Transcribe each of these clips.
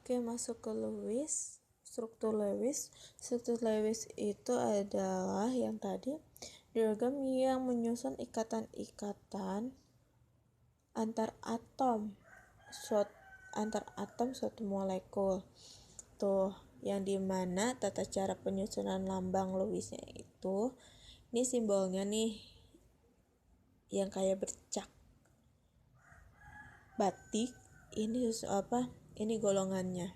Oke, masuk ke Lewis. Struktur Lewis. Struktur Lewis itu adalah yang tadi, diagram yang menyusun ikatan-ikatan antar atom suatu molekul. Tuh, yang dimana tata cara penyusunan lambang Lewisnya itu, ini simbolnya nih, yang kayak bercak batik. Ini golongannya.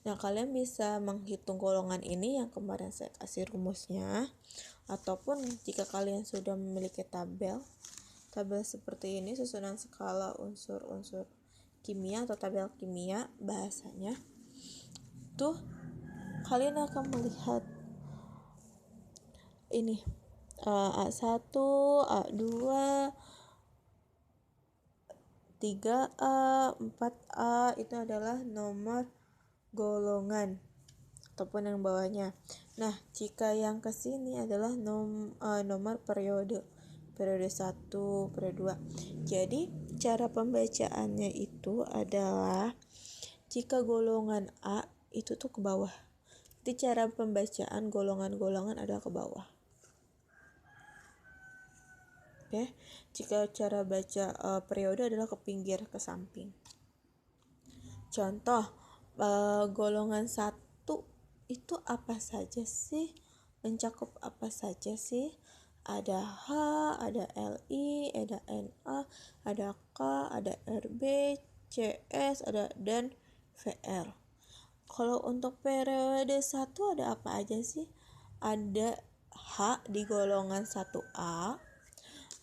Nah, kalian bisa menghitung golongan ini yang kemarin saya kasih rumusnya, ataupun jika kalian sudah memiliki tabel seperti ini, susunan skala unsur-unsur kimia atau tabel kimia bahasanya, tuh kalian akan melihat ini A1, A2, 3A, 4A itu adalah nomor golongan ataupun yang bawahnya. Nah, jika yang kesini adalah nomor periode 1, periode 2. Jadi cara pembacaannya itu adalah jika golongan A itu tuh ke bawah. Jadi cara pembacaan golongan-golongan adalah ke bawah. Oke, jika cara baca periode adalah ke pinggir, ke samping. Contoh, golongan 1 itu apa saja sih? Mencakup apa saja sih? Ada H, ada Li, ada Na, ada K, ada Rb, Cs, ada dan Vr. Kalau untuk periode 1 ada apa aja sih? Ada H di golongan 1A,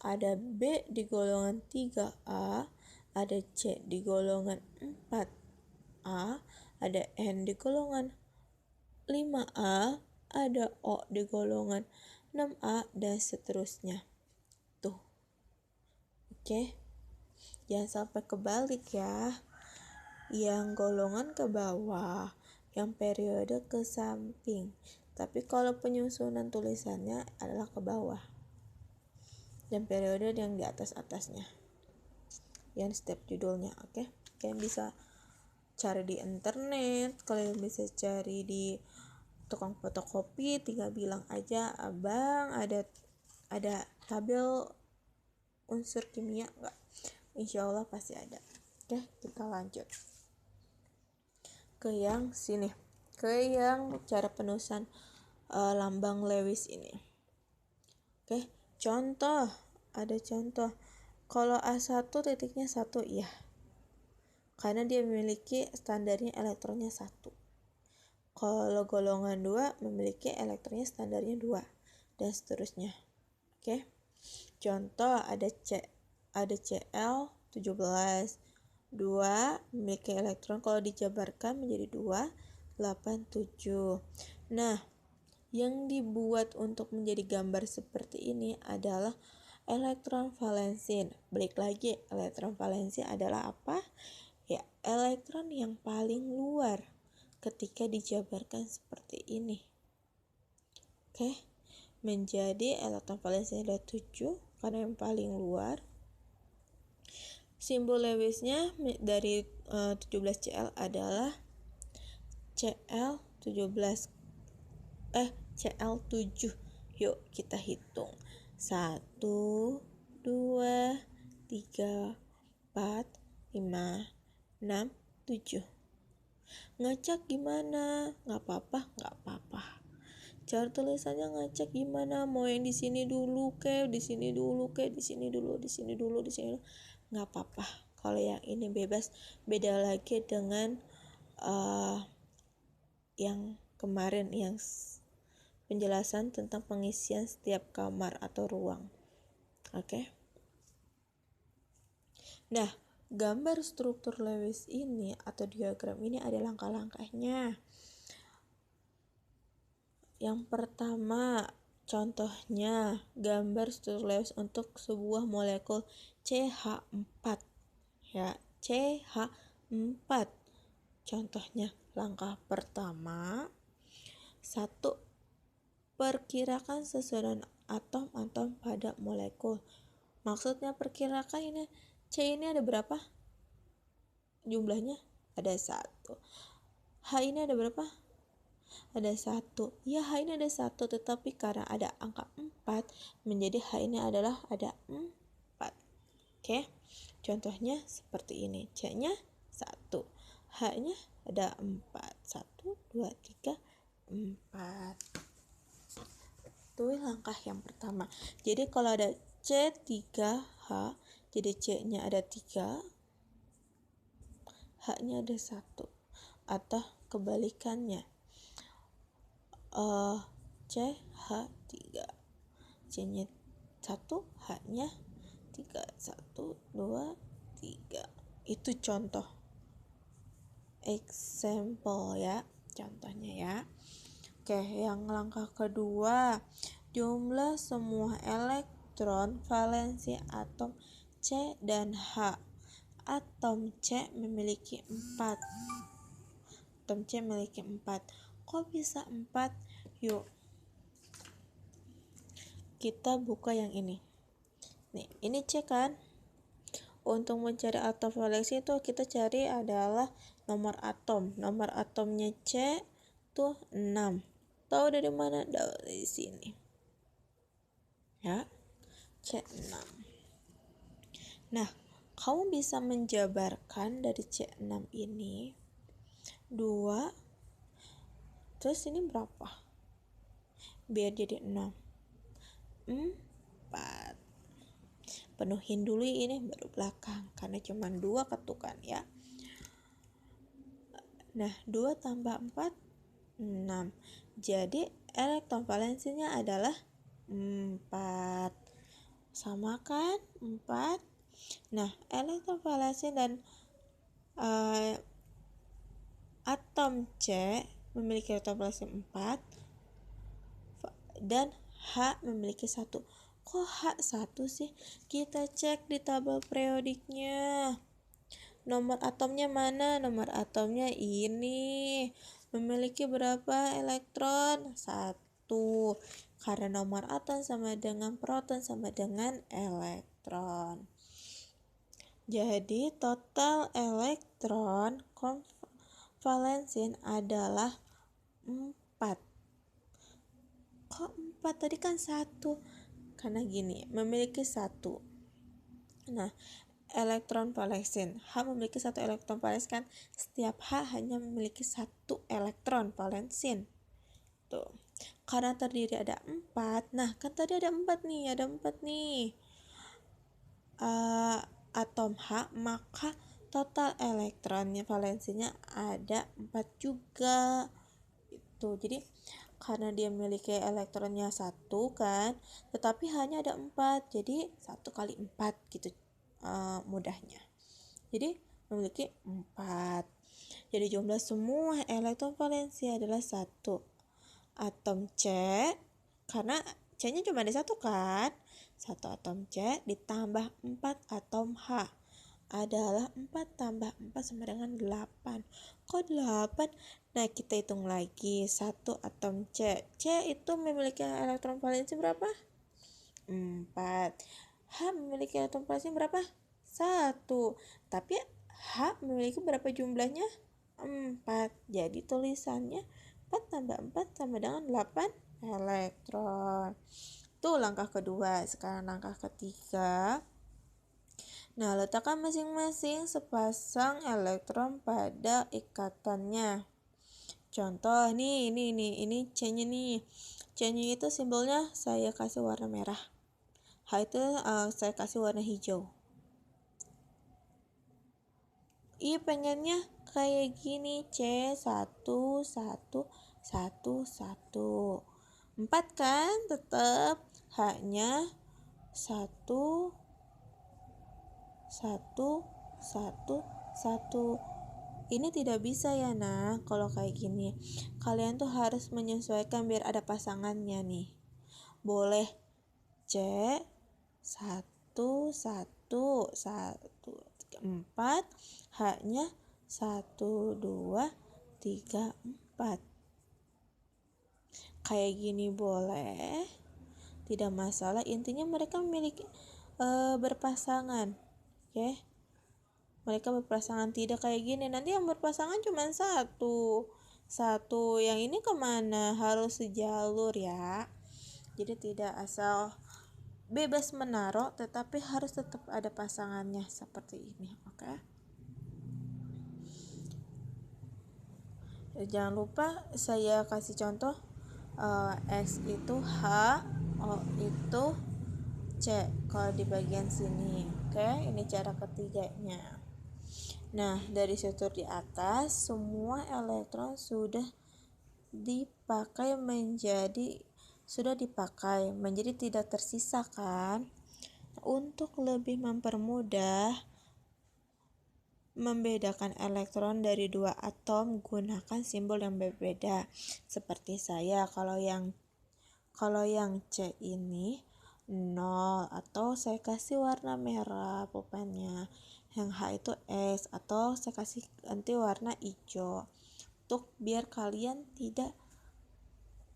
ada B di golongan 3A, ada C di golongan 4A, ada N di golongan 5A, ada O di golongan 6A, dan seterusnya. Tuh. Oke. Jangan sampai kebalik ya. Yang golongan ke bawah, yang periode ke samping. Tapi kalau penyusunan tulisannya adalah ke bawah. Dan periode yang di atas-atasnya. Yang step judulnya, oke? Kalian bisa cari di internet, kalian bisa cari di tukang fotokopi, tinggal bilang aja, abang ada tabel unsur kimia enggak? Insya Allah pasti ada. Oke, kita lanjut ke yang sini, ke yang cara penulisan lambang Lewis ini. Oke, ada contoh. Kalau A1 titiknya 1 ya, karena dia memiliki standarnya elektronnya 1. Kalau golongan 2 memiliki elektronnya standarnya 2, dan seterusnya. Oke. Contoh ada Cl 17. 2 memiliki elektron, kalau dijabarkan menjadi 2, 8, 7. Nah, yang dibuat untuk menjadi gambar seperti ini adalah elektron valensi. Balik lagi, elektron valensi adalah apa? Ya, elektron yang paling luar ketika dijabarkan seperti ini. Oke, menjadi elektron valensi ada 7 karena yang paling luar. Simbol Lewisnya dari 17Cl adalah Cl7. Yuk kita hitung. 1, 2, 3, 4, 5, 6, 7. Ngecek gimana? Nggak apa-apa. Cara tulisannya ngecek gimana? Mau yang di sini dulu di sini dulu di sini dulu. Nggak apa-apa. Kalau yang ini bebas. Beda lagi dengan yang kemarin, yang penjelasan tentang pengisian setiap kamar atau ruang. Oke. Nah, gambar struktur Lewis ini atau diagram ini ada langkah-langkahnya. Yang pertama, contohnya gambar struktur Lewis untuk sebuah molekul CH4. Ya, CH4. Contohnya, langkah pertama, 1. Perkirakan susunan atom-atom pada molekul. Maksudnya perkirakan ini, C ini ada berapa? jumlahnya? Ada 1. H ini ada berapa? Ada 1. Ya, H ini ada 1, tetapi karena ada angka 4, menjadi H ini adalah ada 4. Oke, contohnya seperti ini. C-nya 1, H-nya ada 4. 1, 2, 3, 4. Itu langkah yang pertama. Jadi kalau ada C3H, jadi C-nya ada 3, H-nya ada 1. Atau kebalikannya, CH3, C-nya 1, H-nya 3. 1, 2, 3. Itu contoh example ya, contohnya ya. Oke, yang langkah kedua, jumlah semua elektron valensi atom C dan H. Atom C memiliki 4. Atom C memiliki 4. Kok bisa 4? Yuk, kita buka yang ini. Nih, ini C kan? Untuk mencari atom valensi itu kita cari adalah nomor atom. Nomor atomnya C tuh 6. Tahu dari mana? Dari sini. Ya, C6. Nah, kamu bisa menjabarkan dari C6 ini 2. Terus ini berapa? Biar jadi 6. 4. Penuhin dulu ini baru belakang, karena cuma 2 ketukan ya. Nah, 2 tambah 4, 6. Jadi elektron valensinya adalah 4. Sama kan? 4. Nah, elektron valensi dan atom C memiliki elektron valensi 4 dan H memiliki 1. Kok H 1 sih? Kita cek di tabel periodiknya. Nomor atomnya mana? Nomor atomnya ini. Memiliki berapa elektron? 1. Karena nomor atom sama dengan proton sama dengan elektron. Jadi total elektron konvalensin adalah 4. Kok 4? Tadi kan 1. Karena gini, memiliki 1. Nah, elektron valensin, H memiliki 1 elektron valensin kan? Setiap H hanya memiliki 1 elektron valensin. Tuh. Karena terdiri ada 4. Nah, kan tadi ada 4 nih, atom H, maka total elektronnya valensinya ada 4 juga. Itu. Jadi karena dia memiliki elektronnya 1 kan, tetapi hanya ada 4. Jadi 1 kali 4 gitu mudahnya. Jadi memiliki 4. Jadi jumlah semua elektron valensi adalah 1. Atom C, karena C-nya cuma ada 1 kan, 1 atom C ditambah 4 atom H adalah 4 tambah 4 sama dengan 8. Kok 8? Nah, kita hitung lagi. 1 atom C. C itu memiliki elektron valensi berapa? 4. H memiliki elektron valensi berapa? 1. Tapi H memiliki berapa jumlahnya? 4. Jadi tulisannya 4 tambah 4 sama dengan 8 elektron. Itu langkah kedua. Sekarang langkah ketiga. Nah, letakkan masing-masing sepasang elektron pada ikatannya. Contoh nih, ini C-nya nih. C-nya itu simbolnya saya kasih warna merah. H itu saya kasih warna hijau. Iya, pengennya kayak gini, C 1 1 1 1. 4 kan? Tetap H-nya 1 1 1 1. Ini tidak bisa ya, nah, kalau kayak gini. Kalian tuh harus menyesuaikan biar ada pasangannya nih. Boleh C 1 1 1 4, H-nya 1 2 3 4. Kayak gini boleh. Tidak masalah, intinya mereka memiliki berpasangan. Oke. mereka berpasangan. Tidak kayak gini, nanti yang berpasangan cuma satu yang ini kemana, harus sejalur ya. Jadi tidak asal bebas menaruh, tetapi harus tetap ada pasangannya seperti ini. Oke. Jangan lupa saya kasih contoh, X itu H, O itu C kalau di bagian sini. Oke, ini cara ketiganya. Nah, dari struktur di atas, semua elektron sudah dipakai menjadi tidak tersisa kan. Untuk lebih mempermudah membedakan elektron dari dua atom, gunakan simbol yang berbeda. Seperti saya, kalau yang C ini 0, atau saya kasih warna merah pulpennya. Yang H itu S, atau saya kasih ganti warna hijau untuk biar kalian tidak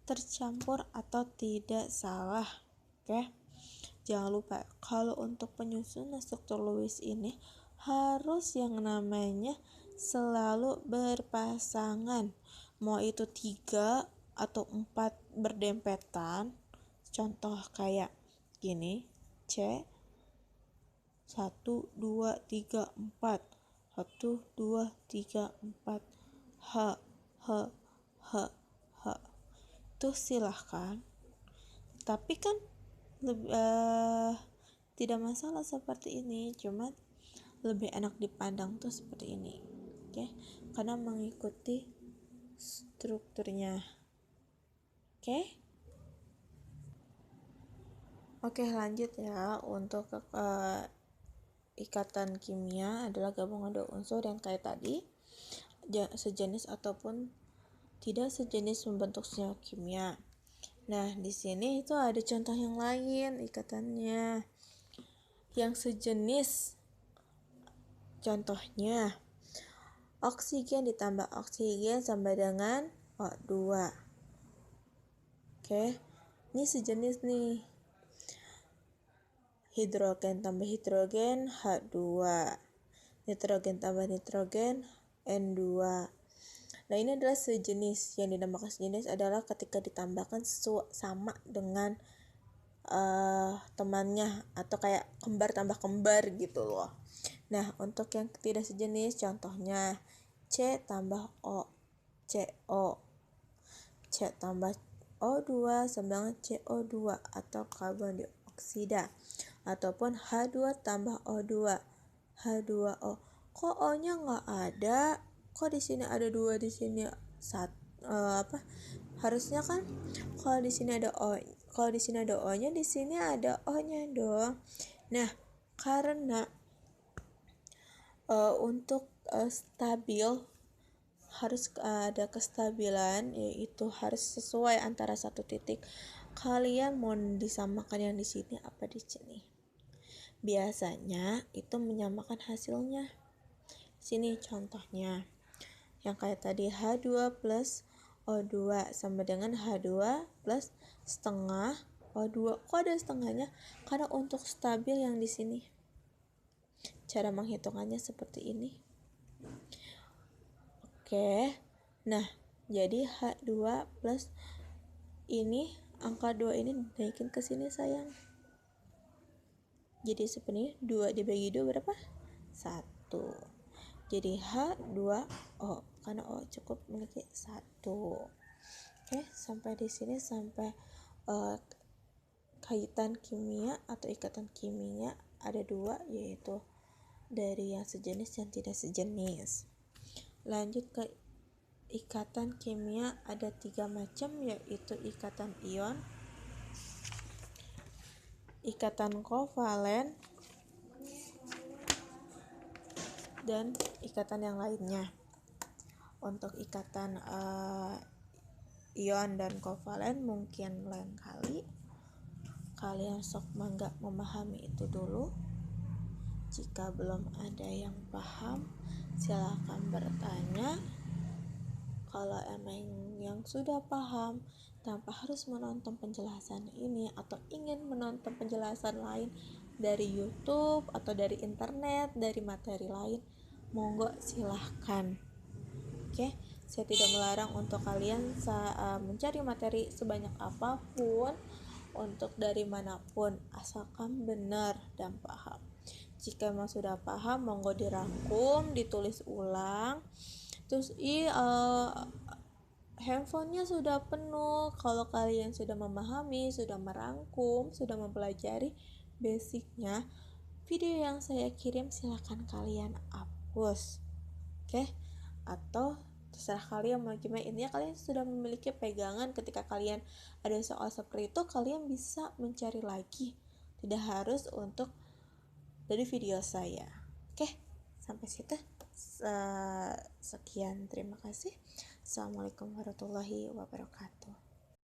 tercampur atau tidak salah. Oke. Jangan lupa kalau untuk penyusunan struktur Lewis ini harus yang namanya selalu berpasangan, mau itu 3 atau 4 berdempetan. Contoh kayak gini, C 1 2 3 4, 1 2 3 4, H H H H. Itu silahkan, tapi kan tidak masalah seperti ini, cuma lebih enak dipandang tuh seperti ini. Oke, karena mengikuti strukturnya. Oke, lanjut ya. Untuk ikatan kimia adalah gabungan dua unsur yang kayak tadi, sejenis ataupun tidak sejenis membentuk senyawa kimia. Nah, di sini itu ada contoh yang lain ikatannya yang sejenis. Contohnya, oksigen ditambah oksigen sama dengan O2. Oke, ini sejenis nih. Hidrogen tambah hidrogen H2, nitrogen tambah nitrogen N2. Nah, ini adalah sejenis. Yang dinamakan sejenis adalah ketika ditambahkan sama dengan temannya, atau kayak kembar tambah kembar gitu loh. Nah, untuk yang tidak sejenis, contohnya C tambah O, CO, C tambah O2 sama dengan CO2 atau karbon dioksida, ataupun H2 tambah O2, H2O. Kok O-nya nggak ada? Kok di sini ada 2, di sini harusnya kan kalau di sini ada O-nya, di sini ada O-nya dong. Nah, karena untuk stabil harus ada kestabilan, yaitu harus sesuai antara satu titik. Kalian mau disamakan yang di sini apa di sini? Biasanya itu menyamakan hasilnya. Sini contohnya. Yang kayak tadi H2 plus O2 sama dengan H2 plus setengah O2. Kok ada setengahnya? Karena untuk stabil yang di sini. Cara menghitungannya seperti ini. Oke. Nah, jadi H2 plus ini, angka 2 ini naikin ke sini sayang. Jadi sebenarnya 2 dibagi 2 berapa? 1. Jadi H2O, karena O cukup memiliki 1. Oke, sampai di sini sampai kaitan kimia atau ikatan kimia ada 2, yaitu dari yang sejenis dan tidak sejenis. Lanjut ke ikatan kimia, ada 3 macam, yaitu ikatan ion, ikatan kovalen, dan ikatan yang lainnya. Untuk ikatan ion dan kovalen mungkin lain kali. Kalian sok mangga memahami itu dulu. Jika belum ada yang paham, silakan bertanya. Kalau emang yang sudah paham tanpa harus menonton penjelasan ini, atau ingin menonton penjelasan lain dari YouTube atau dari internet, dari materi lain, monggo silahkan. Oke, saya tidak melarang untuk kalian mencari materi sebanyak apapun, untuk dari manapun, asalkan benar dan paham. Jika memang sudah paham, monggo dirangkum, ditulis ulang. Terus handphonenya sudah penuh. Kalau kalian sudah memahami, sudah merangkum, sudah mempelajari basicnya, video yang saya kirim silahkan kalian hapus. Oke, atau terserah kalian mau gimana. Intinya kalian sudah memiliki pegangan ketika kalian ada soal seperti itu, kalian bisa mencari lagi, tidak harus untuk dari video saya. Oke, sampai situ. Sekian, terima kasih. Assalamualaikum warahmatullahi wabarakatuh.